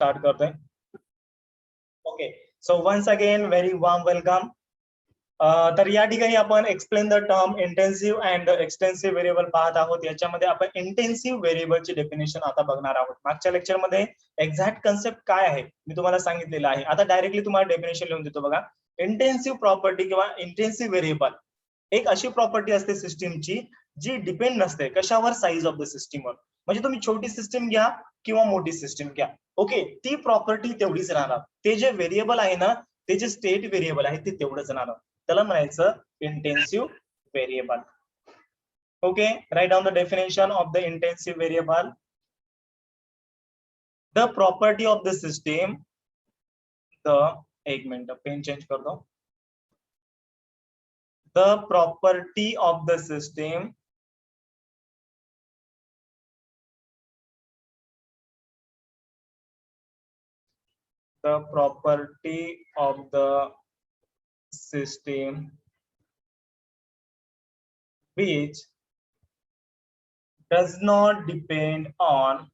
Start करतोय. Okay, so once again very warm welcome. तर या ठिकाणी आपण explain the term intensive and extensive variable पाहत आहोत. याच्यामध्ये आपण इंटेन्सिव्ह व्हेरिएबलची डेफिनेशन आता बघणार आहोत. मागच्या लेक्चरमध्ये एक्झॅक्ट कन्सेप्ट काय आहे मी तुम्हाला सांगितलेलं आहे. आता डायरेक्टली तुम्हाला डेफिनेशन लिहून देतो बघा. इंटेन्सिव्ह प्रॉपर्टी किंवा इंटेन्सिव्ह व्हेरिएबल एक अशी प्रॉपर्टी असते सिस्टीमची जी डिपेंड नसते कशावर, साईज ऑफ द सिस्टीमवर. म्हणजे तुम्ही छोटी सिस्टीम घ्या किंवा मोठी सिस्टीम घ्या, ओके, ती प्रॉपर्टी तेवढीच राहणार. ते जे व्हेरिएबल आहे ना, ते जे स्टेट व्हेरिएबल आहे ते तेवढंच राहणार. त्याला म्हणायचं intensive variable. Okay, right down the definition of the intensive variable. The property of the system, the, एक मिनिट पेन चेंज कर दो. The property of the system, the property of the system which does not depend on,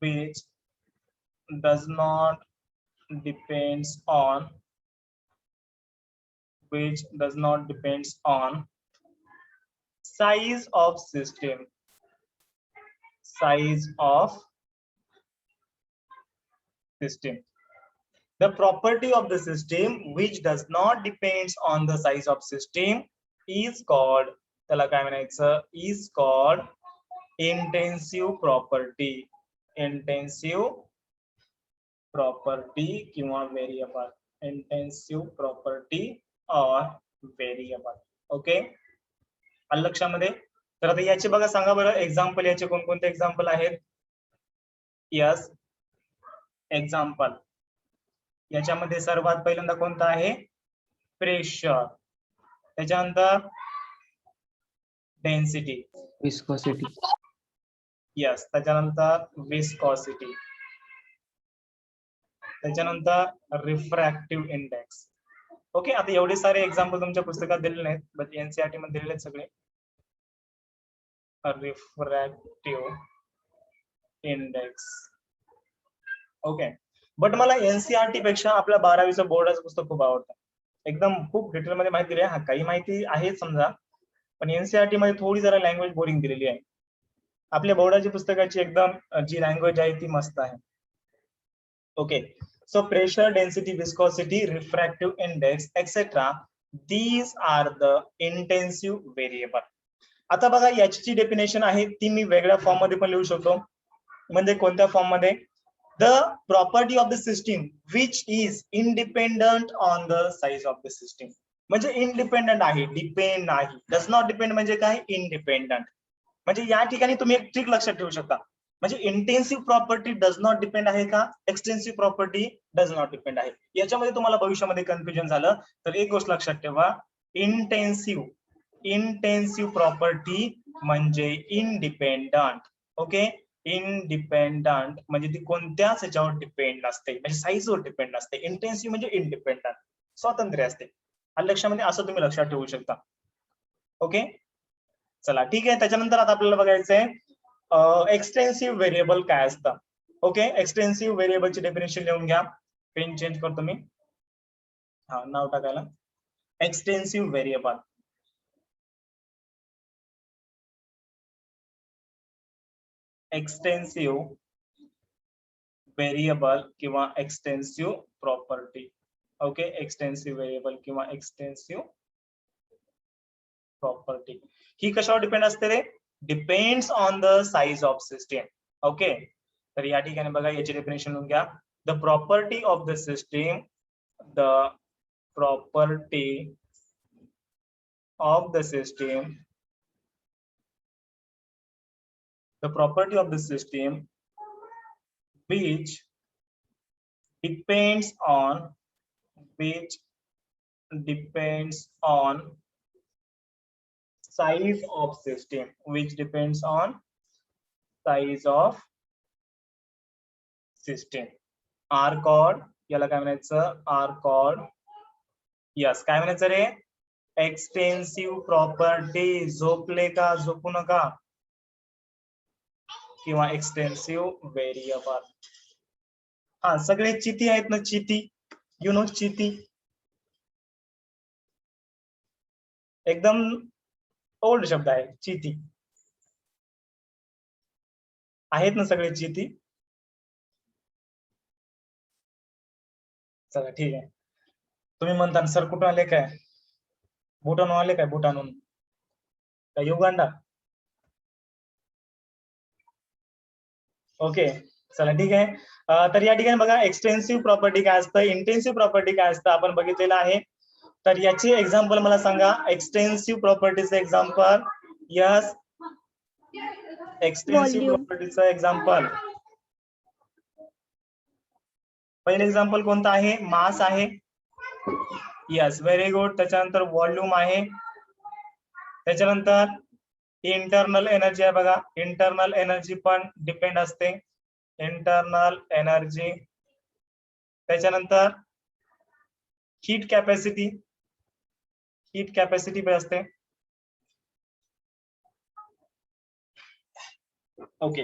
which does not depends on, which does not depends on size of system, size of system. The property of the system which does not depends on the size of system is called, त्याला काय म्हणायचं, is called intensive property. Intensive property किंवा variable, intensive property or variable. Okay, आलं लक्षामध्ये. तर आता याचे बघा, सांगा बरं एक्झाम्पल, याचे कोणकोणते एक्झाम्पल आहेत. यस, एक्झाम्पल याच्यामध्ये सर्वात पहिल्यांदा कोणता आहे, प्रेशर. त्याच्यानंतर डेन्सिटी, विस्कोसिटी. यस, त्याच्यानंतर विस्कॉसिटी, त्याच्यानंतर रिफ्रॅक्टिव्ह इंडेक्स. ओके, आता एवढे सारे एक्झाम्पल तुमच्या पुस्तकात दिलेले नाहीत, बट एनसीईआरटी मध्ये दिलेले आहेत सगळे. Refractive index. ओके, बट मला एनसीईआरटी पेक्षा आपल्या 12वीचं बोर्डाचं पुस्तक खूप आवडतं. एकदम खूप डिटेल मध्ये माहिती दिली आहे. हा, काही माहिती आहे समजा, पण एनसीईआरटी मध्ये थोडी जरा लँग्वेज बोरिंग दिलेली आहे. आपल्या बोर्डाची पुस्तकाची एकदम जी लँग्वेज आहे ती मस्त आहे. Okay, so pressure, density, viscosity, refractive index, etc. These are the intensive variable. आता बघा, याची जी डेफिनेशन आहे ती मी वेगळ्या फॉर्म मध्ये पण लिहू शकतो. म्हणजे कोणत्या फॉर्म मध्ये, the property of the system which is independent on the size of the system. म्हणजे इंडिपेंडंट आहे, डिपेंड नाही. डज नॉट डिपेंड म्हणजे काय, इंडिपेंडंट. म्हणजे या ठिकाणी तुम्ही एक ट्रिक लक्षात ठेवू शकता. म्हणजे intensive property does not depend आहे का, extensive property does not depend आहे. याच्यामध्ये तुम्हाला भविष्यामध्ये कन्फ्युजन झालं तर एक गोष्ट लक्षात ठेवा, इंटेन्सिव्ह प्रॉपर्टी म्हणजे इंडिपेंडंट. ओके, इंडिपेंडंट म्हणजे ती कोणत्याच ह्याच्यावर डिपेंड नसते, म्हणजे साईजवर डिपेंड नसते. इंटेन्सिव्ह म्हणजे इंडिपेंडंट, स्वातंत्र्य असते. लक्षामध्ये असं तुम्ही लक्षात ठेवू शकता. ओके, चला ठीक आहे. त्याच्यानंतर आता आपल्याला बघायचंय एक्सटेन्सिव्ह व्हेरिएबल काय असतं. ओके, एक्सटेन्सिव्ह व्हेरिएबलची डेफिनेशन लिहून घ्या. पेन चेंज करतो मी, हा नाव टाकायला. एक्सटेन्सिव्ह व्हेरिएबल, एक्सटेन्सिव्ह व्हेरिएबल किंवा extensive property. Okay, extensive variable किंवा एक्सटेन्सिव्ह प्रॉपर्टी ही कशावर डिपेंड असते रे, depends on the size of system. Okay, तर या ठिकाणी बघा याची डेफिनेशन लिहून घ्या. The property of the system, the property of the system, the property of the system which depends on, which depends on size of system, which depends on size of system, are called, याला काय म्हणायचं, are called, yes काय म्हणायचं रे, extensive property. झोपले का, झोपू नका. किंवा एक्सटेन्सिव्ह व्हेरिएबल. हा सगळे चिती आहेत ना, चिती, यु नो चिती, एकदम ओल्ड शब्द आहे चिती, आहेत ना सगळे चिती. चला ठीक आहे. तुम्ही म्हणता सर कुठून आले काय, भूटानहून आले काय, भूटानहून काय युगांडा. ओके चला ठीक आहे. तर या ठिकाणी बघा एक्सटेन्सिव्ह प्रॉपर्टी काय असतं, इंटेन्सिव्ह प्रॉपर्टी काय असतं आपण बघितलेलं आहे. तर याची एक्झाम्पल मला सांगा, एक्सटेन्सिव्ह प्रॉपर्टीचं एक्झाम्पल. Yes, extensive Volume. प्रॉपर्टीचं एक्झाम्पल. पहिलं एक्झाम्पल कोणतं आहे, मास आहे. Yes very good. त्याच्यानंतर व्हॉल्यूम आहे. त्याच्यानंतर इंटरनल एनर्जी आहे बघा, इंटरनल एनर्जी पण डिपेंड असते, इंटरनल एनर्जी. त्याच्यानंतर हीट कॅपॅसिटी, हीट कॅपॅसिटी पण असते. Okay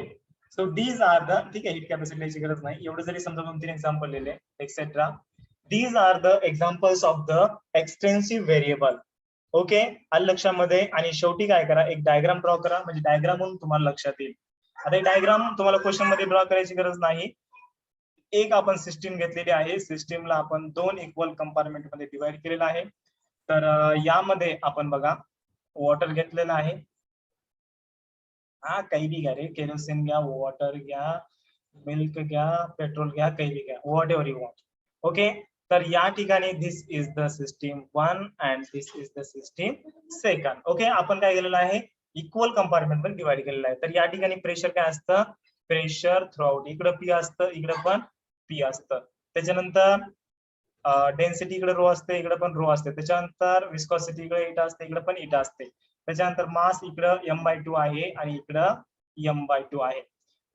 so these are the, ठीक आहे हीट कॅपॅसिटीची गरज नाही, एवढं जरी समजा 2-3 एक्झाम्पल लिहिले etcetera. These are the examples of the extensive variable. Okay आलं लक्षामध्ये. आणि शेवटी काय करा, एक डायग्राम ड्रॉ करा, म्हणजे डायग्राम म्हणून तुम्हाला लक्षात येईल. आता एक डायग्राम तुम्हाला क्वेश्चन मध्ये ड्रॉ करायची गरज नाही. एक आपण सिस्टीम घेतलेली आहे, सिस्टीमला आपण 2 इक्वल कंपार्टमेंट मध्ये डिवाइड केलेलं आहे. तर यामध्ये आपण बघा वॉटर घेतलेलं आहे. हा काही बी घ्या रे, केरोसिन घ्या, वॉटर घ्या, मिल्क घ्या, पेट्रोल घ्या, काही बी घ्या, whatever you want. Okay तर या ठिकाणी this is the system 1 and this is the system 2. Okay आपण काय केलेलं आहे, इक्वल कंपार्टमेंट मध्ये डिवाइड केलेलं आहे. तर या ठिकाणी प्रेशर काय असतं, प्रेशर थ्रूआउट, इकडं पी असतं, इकडं पण पी असतं. त्याच्यानंतर डेन्सिटी इकडे रो असते, इकडे पण रो असते. त्याच्यानंतर विस्कॉसिटी इकडे इटा असते, इकडे पण इटा असते. त्याच्यानंतर मास इकडं m/2 आहे आणि इकडं m/2 आहे.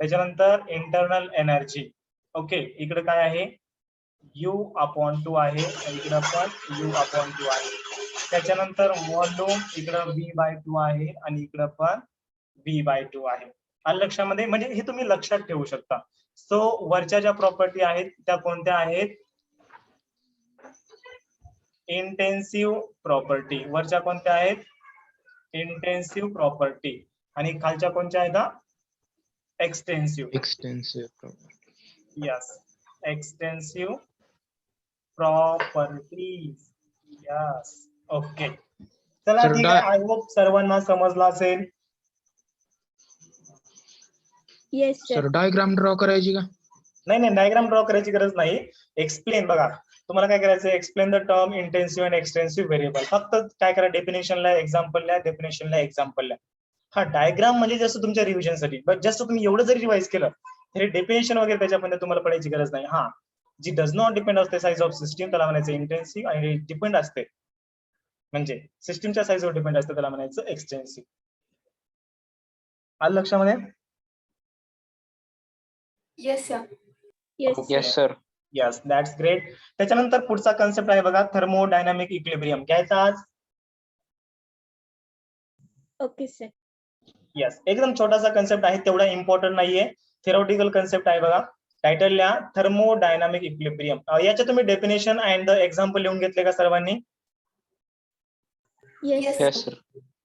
त्याच्यानंतर इंटरनल एनर्जी, ओके इकडे काय आहे, U/2 आहे आणि इकडं पण U/2 आहे. त्याच्यानंतर व्हॉल्यूम इकडं V/2 आहे आणि इकडं पण V/2 आहे. आलं लक्षामध्ये, म्हणजे हे तुम्ही लक्षात ठेवू शकता. सो वरच्या ज्या प्रॉपर्टी आहेत त्या कोणत्या आहेत, इंटेन्सिव्ह प्रॉपर्टी. वरच्या कोणत्या आहेत, इंटेन्सिव्ह प्रॉपर्टी. आणि खालच्या कोणत्या आहेत, extensive. Yes extensive properties. Yes okay चला ठीक आहे. आय होप सर्वांना समजलं असेल. Yes, sir. Sir diagram draw करायची का? नाही डायग्राम ड्रॉ करायची गरज नाही. एक्सप्लेन बघा, तुम्हाला काय करायचं, explain the term intensive and extensive variable. फक्त काय करा, डेफिनेशनला एक्झाम्पल लिहा, डेफिनेशनला एक्झाम्पल लिहा. हा डायग्राम म्हणजे जसं तुमच्या रिव्हिजन साठी, बट जस्ट तुम्ही एवढं जरी रिवाइज केलं तरी डेफिनेशन वगैरे त्याच्यामध्ये तुम्हाला पडायची गरज नाही. हा जी डज नॉट डिपेंड असते साइज ऑफ सिस्टीम त्याला म्हणायचं इंटेन्सिव्ह, आणि डिपेंड असते म्हणजे सिस्टीमच्या साइजवर डिपेंड असते त्याला म्हणायचं एक्सटेन्सिव्ह. आलं लक्षामध्ये. Yes, sir. Yes, Okay. Yes sir. Yes that's great. त्याच्यानंतर पुढचा कन्सेप्ट आहे बघा, थर्मोडायनामिक इक्विलिब्रियम. घ्यायचा आज. okay, sir. यस एकदम छोटासा कन्सेप्ट आहे, तेवढा इम्पॉर्टंट नाहीये, थेरोटिकल कन्सेप्ट आहे बघा. टायटल लिहा थर्मोडायनामिक इक्विलिब्रियम. याच्या तुम्ही डेफिनेशन अँड द एक्झाम्पल लिहून घेतले का सर्वांनी? Yes, Yes, yes sir.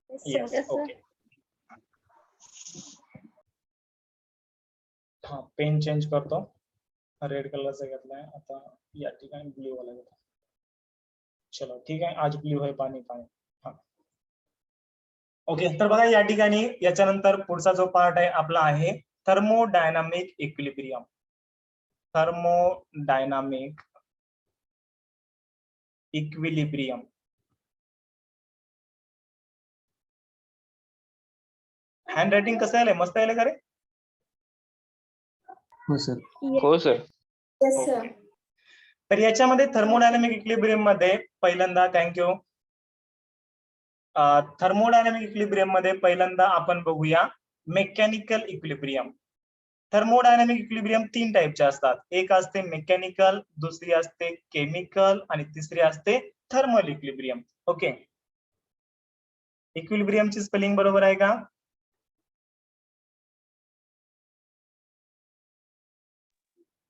Yes Yes, sir. Okay. हा पेन चेंज करतो, रेड कलरचा घेतलाय आता, या ठिकाणी ब्ल्यू वाला घेतो. चलो ठीक आहे, आज ब्ल्यू आहे, पाणी पाणी. हा ओके तर बघा या ठिकाणी याच्यानंतर पुढचा जो पार्ट आहे आपला आहे thermodynamic equilibrium. Thermodynamic equilibrium. Hand writing कसं आलंय, मस्त आलंय का रे? हो सर. Yes. हो सर. yes, sir. तर याच्यामध्ये थर्मोडायनामिक इक्विलिब्रियम मध्ये पहिल्यांदा थँक्यू. थर्मोडायनामिक इक्विलिब्रियम मध्ये पहिल्यांदा आपण बघूया मेकॅनिकल इक्विलिब्रियम. थर्मोडायनामिक इक्विलिब्रियम 3 टाईपचे असतात. एक असते मेकॅनिकल, दुसरी असते केमिकल आणि तिसरी असते थर्मल इक्विलिब्रियम. ओके इक्विलिब्रियमची स्पेलिंग बरोबर आहे का?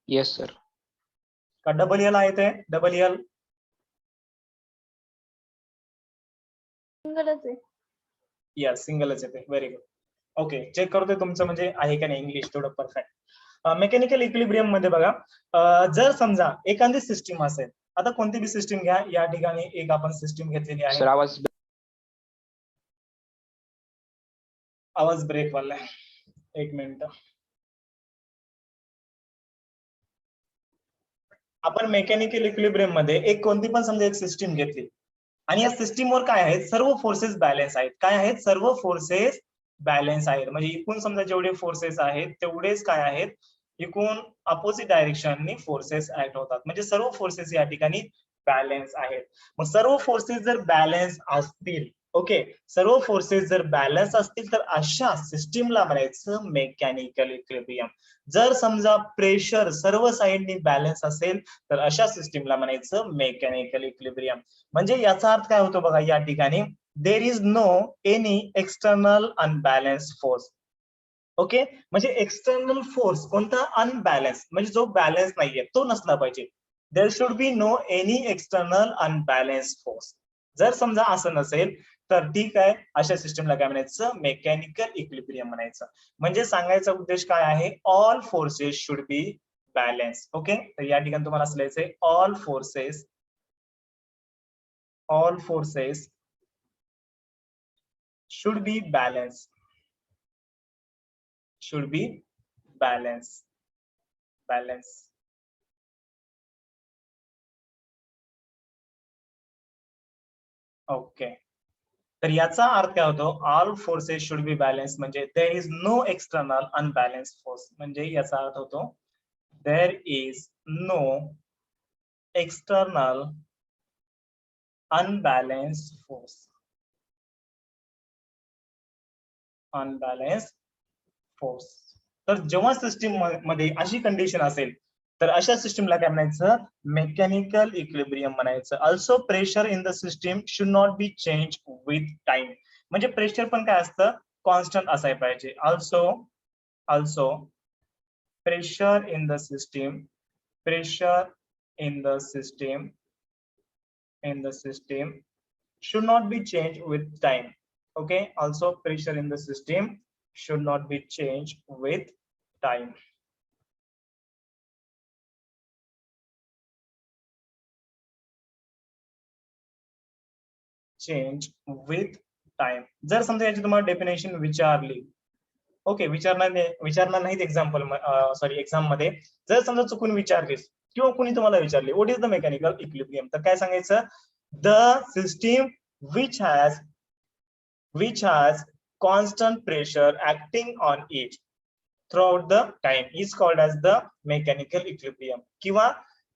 Yes sir. का डबल एल आहे ते डबल एल सिंगलच आहे. यस सिंगलच येते. Very good. ओके चेक करतोय तुमचं म्हणजे आहे का नाही इंग्लिश थोडं परफेक्ट. मेकॅनिकल इक्विलिब्रियम मध्ये बघा जर समजा एखादी सिस्टीम असेल, आता कोणती बी सिस्टीम घ्या, या ठिकाणी एक आपण सिस्टीम घेतलेली आहे. आवाज ब्रेक वालाय, एक मिनिट. आपण मेकॅनिकल इक्विलिब्रियम मध्ये एक कोणती पण समजा एक सिस्टीम घेतली आणि या सिस्टीमवर काय आहेत, सर्व फोर्सेस बॅलन्स आहेत. काय आहेत, सर्व फोर्सेस बॅलन्स आहेत. म्हणजे एकूण समजा जेवढे फोर्सेस आहेत तेवढेच काय आहेत, एकूण अपोजिट डायरेक्शननी फोर्सेस ऍक्ट होतात. म्हणजे सर्व फोर्सेस या ठिकाणी बॅलन्स आहेत. मग सर्व फोर्सेस जर बॅलन्स असतील, ओके, सर्व फोर्सेस जर बॅलन्स असतील तर अशा सिस्टीमला म्हणायचं मेकॅनिकल इक्विलिब्रियम. जर समजा प्रेशर सर्व साइडनी बॅलन्स असेल तर अशा सिस्टीमला म्हणायचं मेकॅनिकल इक्विलिब्रियम. म्हणजे याचा अर्थ काय होतो बघा या ठिकाणी, there is no any external unbalance force. Okay, म्हणजे एक्सटर्नल फोर्स कोणता, अनबॅलन्स, म्हणजे जो बॅलन्स नाहीये तो नसला पाहिजे. There should be no any external unbalance force. जर समजा असं नसेल तर ठीक आहे, अशा सिस्टीमला काय म्हणायचं, मेकॅनिकल इक्विलिब्रियम म्हणायचं. म्हणजे सांगायचा उद्देश काय आहे, all forces should be balance. Okay, तर या ठिकाणी तुम्हाला असं लिहायचंय, all forces should be balanced. Should be balanced. Balance. Okay, तर याचा अर्थ काय होतो, all forces should be balance म्हणजे there is no external unbalance force. म्हणजे याचा अर्थ होतो there is no external unbalance force. Unbalance force. तर जेव्हा सिस्टीम मध्ये अशी कंडिशन असेल तर अशा सिस्टीमला काय म्हणायचं, मेकॅनिकल इक्विलिब्रियम म्हणायचं. Also pressure in the system should not be change with time. म्हणजे प्रेशर पण काय असतं, कॉन्स्टंट असायला पाहिजे. Also pressure in the system should not be changed with time. Okay, also pressure in the system should not be changed with time. Change with time. जर समजा याची तुम्हाला डेफिनेशन विचारली, ओके, विचारणार नाहीत एक्झाम्पल एक्झाम मध्ये, जर समजा चुकून विचारलीस किंवा कुणी तुम्हाला विचारली what is the mechanical equilibrium, तर काय सांगायचं, the system which has constant pressure acting on it throughout the time is called as the mechanical equilibrium. किंवा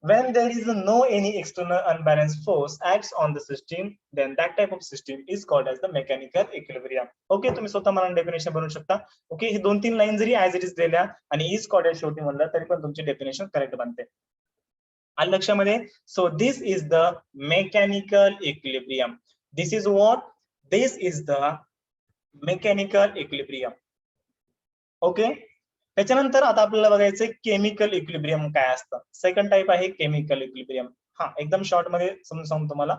when there is no any external unbalanced force acts on the system, then that type of system is called as the mechanical equilibrium. Okay, तुम्ही स्वतः मला definition बनवू शकता. Okay, ही 2-3 line जरी as it is दिल्या आणि is called age शेवटी म्हणलं तरी पण तुमची डेफिनेशन करेक्ट बनते. आलं लक्षामध्ये. So this is the mechanical equilibrium. This is what, this is the mechanical equilibrium. Okay, त्याच्यानंतर आता आपल्याला बघायचं केमिकल इक्विलिब्रियम काय असतं. सेकंड टाइप आहे केमिकल इक्विलिब्रियम. हा एकदम शॉर्ट मध्ये समजून सांगतो तुम्हाला.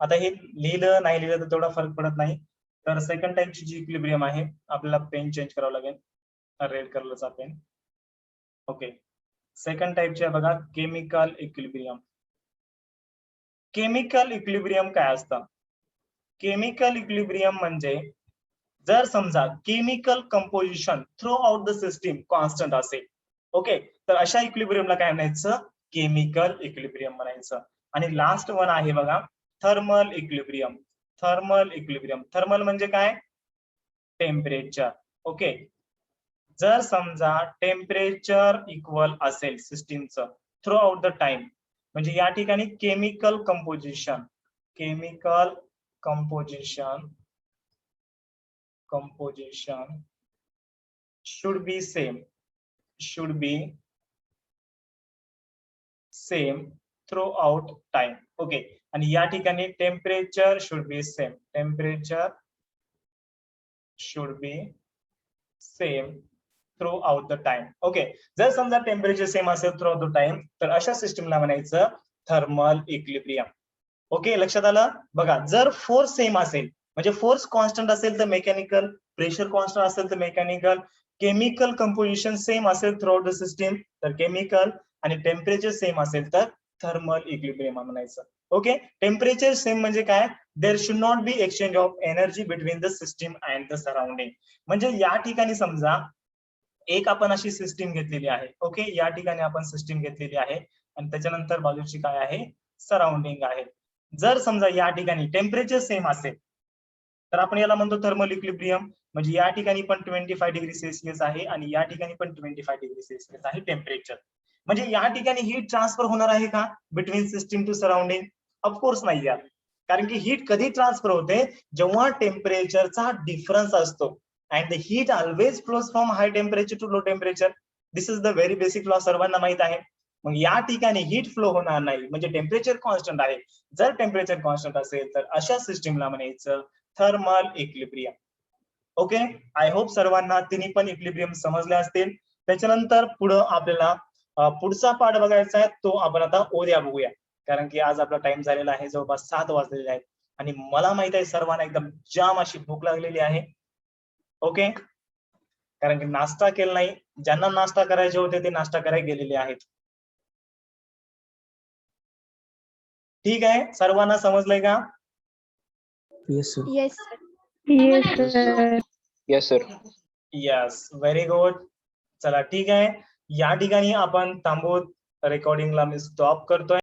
आता हे लिहिलं नाही लिहिलं तर तेवढा फरक पडत नाही. तर सेकंड टाइपची जी इक्विलिब्रियम आहे, आपल्याला पेन चेंज करावं लागेल, रेड कलरचा पेन. ओके, सेकंड टाइपची आहे बघा केमिकल इक्विलिब्रियम. केमिकल इक्विलिब्रियम काय असतं, केमिकल इक्विलिब्रियम म्हणजे जर समजा chemical composition through out the system constant असेल, ओके, तर अशा इक्विलिब्रियमला काय म्हणायचं, केमिकल इक्विलिब्रियम म्हणायचं. आणि लास्ट वन आहे बघा थर्मल इक्विलिब्रियम. थर्मल म्हणजे काय, टेम्परेचर. ओके, जर समजा टेम्परेचर इक्वल असेल सिस्टीमचं थ्रू आउट द टाइम, म्हणजे या ठिकाणी chemical composition should be same throughout time. Okay, आणि या ठिकाणी temperature should be same through out the time. Okay, जर समजा टेम्परेचर सेम असेल थ्रू आउट द टाइम तर अशा सिस्टीमला म्हणायचं थर्मल इक्विलिब्रियम. ओके, लक्षात आलं. बघा, जर फोर्स सेम असेल म्हणजे फोर्स कॉन्स्टंट असेल तर मेकॅनिकल, प्रेशर कॉन्स्टंट असेल तर मेकॅनिकल, केमिकल कंपोजिशन सेम असेल थ्रू आउट द सिस्टीम तर केमिकल, आणि टेम्परेचर सेम असेल तर थर्मल इक्विलिब्रियम म्हणायचं. ओके, टेम्परेचर सेम म्हणजे काय, there should not be exchange of energy between the system and the surrounding. म्हणजे या ठिकाणी समजा एक आपण अशी सिस्टीम घेतलेली आहे. ओके, या ठिकाणी आपण सिस्टीम घेतलेली आहे आणि त्याच्यानंतर बाजूची काय आहे, सराउंडिंग आहे. जर समजा या ठिकाणी टेम्परेचर सेम असेल तर आपण याला म्हणतो थर्मल इक्विलिब्रियम. म्हणजे या ठिकाणी पण 25 डिग्री सेल्सिअस आहे आणि या ठिकाणी पण 25 डिग्री सेल्सिअस आहे टेम्परेचर. म्हणजे या ठिकाणी हीट ट्रान्सफर होणार आहे का between system to surrounding? Of course नाही यार, कारण की हीट कधी ट्रान्सफर होते, जेव्हा टेम्परेचरचा डिफरन्स असतो. And the heat always flows from high temperature to low temperature. This is the very basic law, सर्वांना माहित आहे. मग या ठिकाणी हीट फ्लो होणार नाही म्हणजे टेम्परेचर कॉन्स्टंट आहे. जर टेम्परेचर कॉन्स्टंट असेल तर अशा सिस्टीमला म्हणायचं thermal equilibrium. Okay, I hope सर्वांना तिन्ही पण इक्विलिब्रियम समजले असतील. त्याच्यानंतर पुढं आपल्याला पुढचा पार्ट बघायचा आहे, तो आपण आता उद्या बघूया, कारण की आज आपला टाइम झालेला आहे, जवळपास 7 वाजलेले आहेत आणि मला माहित आहे सर्वांना एकदम जाम अशी भूक लागलेली आहे. ओके, कारण की नाश्ता केला नाही, ज्यांना नाश्ता करायचे होते ते नाश्ता करायला गेलेले आहेत. ठीक आहे, सर्वांना समजलंय का? Yes, sir. Yes, sir. Yes, sir. Yes, sir. Yes, very good. चला ठीक आहे, या ठिकाणी आपण थांबवत रेकॉर्डिंगला मी स्टॉप करतोय.